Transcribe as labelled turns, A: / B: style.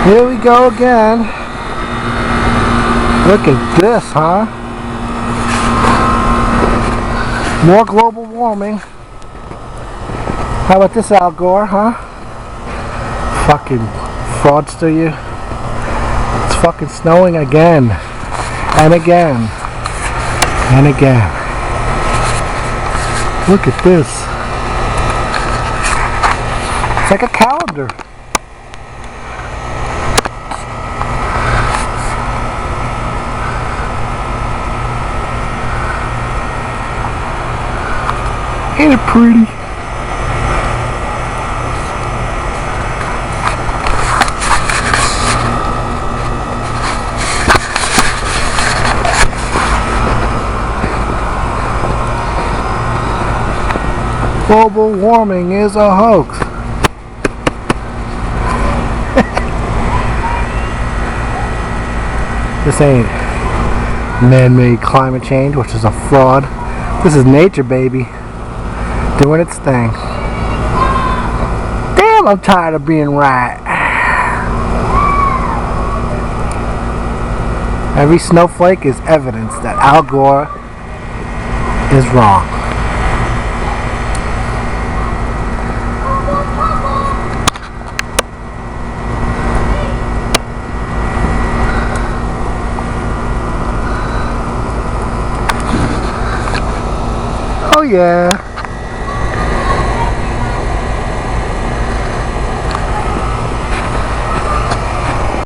A: Here we go again. Look at this, huh? More global warming. How about this, Al Gore, huh? Fucking fraudster, you. It's fucking snowing again. And again. And again. Look at this. It's like a calendar. Ain't it pretty? Global warming is a hoax. This ain't man-made climate change, which is a fraud. This is nature, baby, doing its thing. Damn, I'm tired of being right. Every snowflake is evidence that Al Gore is wrong. Oh yeah.